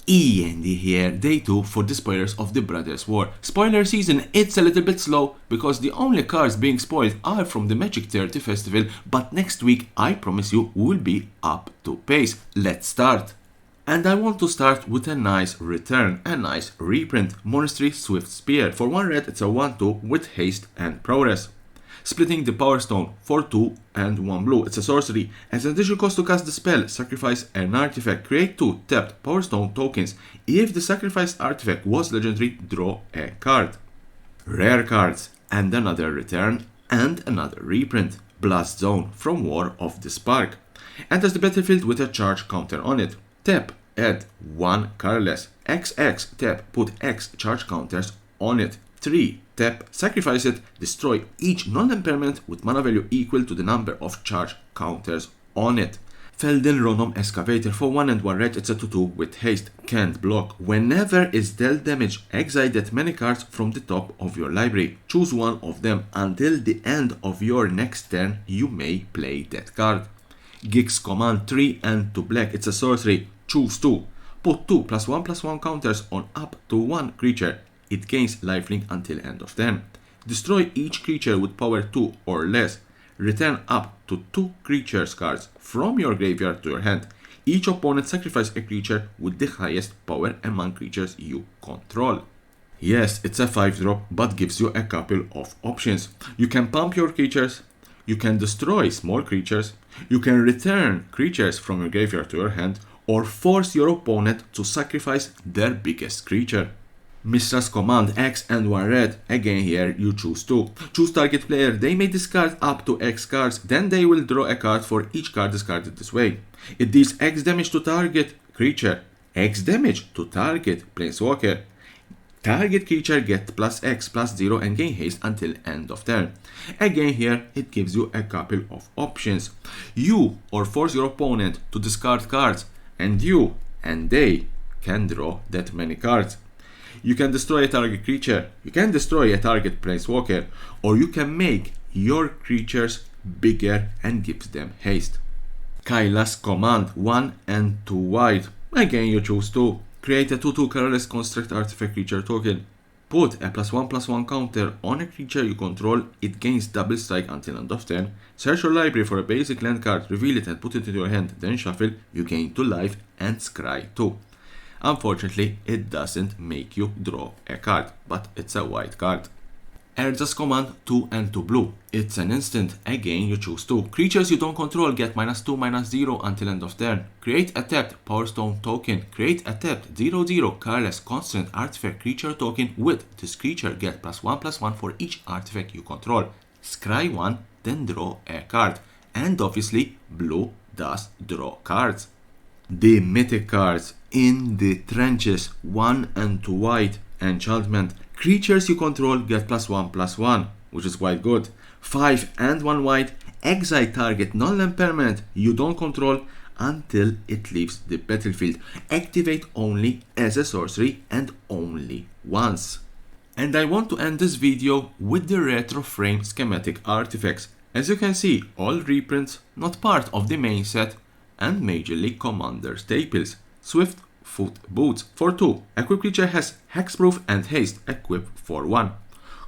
E.N.D here, day 2 for the spoilers of the Brothers War. Spoiler season, it's a little bit slow because the only cards being spoiled are from the Magic 30 festival, but next week I promise you will be up to pace. Let's start. And I want to start with a nice return, a nice reprint. Monastery Swift Spear. For 1 red, it's a 1-2 with haste and progress. Splitting the Power Stone for 2 and 1 blue. It's a sorcery. As an additional cost to cast the spell, sacrifice an artifact. Create 2 tapped Power Stone tokens. If the sacrificed artifact was legendary, draw a card. Rare cards. And another return and another reprint. Blast Zone from War of the Spark. Enters the battlefield with a charge counter on it. Tap, add 1 colorless. XX, tap, put X charge counters on it. 3. Tap, sacrifice it, destroy each non-impairment with mana value equal to the number of charge counters on it. Felden Ronom Excavator. For 1 and 1 red, it's a 2-2 with haste, can't block. Whenever is dealt damage, exile that many cards from the top of your library. Choose one of them. Until the end of your next turn, you may play that card. Gig's Command. 3 and 2 black, it's a sorcery. Choose 2. Put 2 +1/+1 counters on up to 1 creature. It gains lifelink until end of turn. Destroy each creature with power 2 or less. Return up to 2 creatures cards from your graveyard to your hand. Each opponent sacrifice a creature with the highest power among creatures you control. Yes, it's a 5-drop, but gives you a couple of options. You can pump your creatures, you can destroy small creatures, you can return creatures from your graveyard to your hand, or force your opponent to sacrifice their biggest creature. Mistra's Command. X and 1 red. Again here you choose 2. Choose target player. They may discard up to X cards, then they will draw a card for each card discarded this way. It deals X damage to target creature, X damage to target planeswalker. Target creature get +X/+0 and gain haste until end of turn. Again here it gives you a couple of options. You or force your opponent to discard cards, and you and they can draw that many cards. You can destroy a target creature, you can destroy a target planeswalker, or you can make your creatures bigger and gives them haste. Kaila's Command. 1 and 2 white. Again you choose 2. Create a 2/2 colorless construct artifact creature token. Put a +1/+1 counter on a creature you control, it gains double strike until end of turn. Search your library for a basic land card, reveal it and put it into your hand, then shuffle, you gain 2 life and scry 2. Unfortunately, it doesn't make you draw a card, but it's a white card. Erza's Command. 2 and 2 blue. It's an instant. Again you choose 2. Creatures you don't control get -2/-0 until end of turn. Create a tapped Power Stone token. Create a tapped 0/0 colorless constant artifact creature token with this creature get +1/+1 for each artifact you control. Scry 1, then draw a card. And obviously, blue does draw cards. The mythic cards. In the Trenches. 1 and 2 white. Enchantment. Creatures you control get +1/+1, which is quite good. 5 and 1 white. Exile target non-land permanent you don't control until it leaves the battlefield. Activate only as a sorcery and only once. And I want to end this video with the retro frame schematic artifacts. As you can see, all reprints, not part of the main set, and majorly commander staples. Swift Foot Boots. For 2. Equip creature has hexproof and haste. Equip for 1.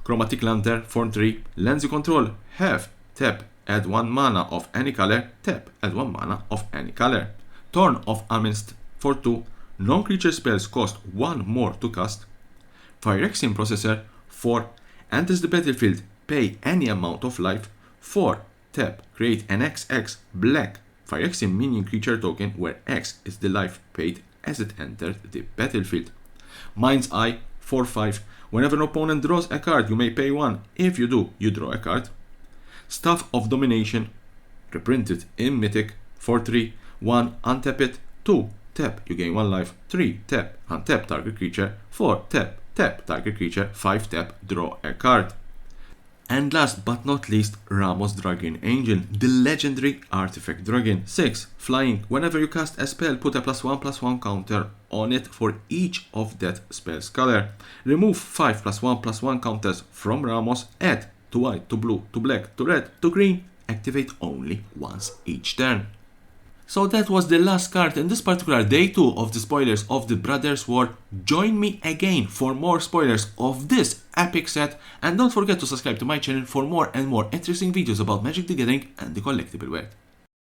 Chromatic Lantern. For 3. Lands you control have tap, add 1 mana of any color, tap, add 1 mana of any color. Thorn of Amidst. For 2. Non-creature spells cost 1 more to cast. Phyrexian Processor. 4. Enters the battlefield, pay any amount of life. 4. Tap, create an XX black Phyrexian minion creature token where X is the life paid as it entered the battlefield. Mind's Eye. 4/5. Whenever an opponent draws a card, you may pay 1. If you do, you draw a card. Staff of Domination. Reprinted in Mythic. 4/3. 1. Untap it. 2. Tap, you gain 1 life. 3. Tap, untap target creature. 4. Tap, tap target creature. 5. Tap, draw a card. And last but not least, Ramos Dragon Angel, the legendary artifact dragon. 6. Flying. Whenever you cast a spell, put a +1/+1 counter on it for each of that spell's color. Remove 5 +1/+1 counters from Ramos. Add to white, to blue, to black, to red, to green. Activate only once each turn. So that was the last card in this particular day 2 of the spoilers of the Brothers War. Join me again for more spoilers of this epic set, and don't forget to subscribe to my channel for more and more interesting videos about Magic the Gathering and the collectible world.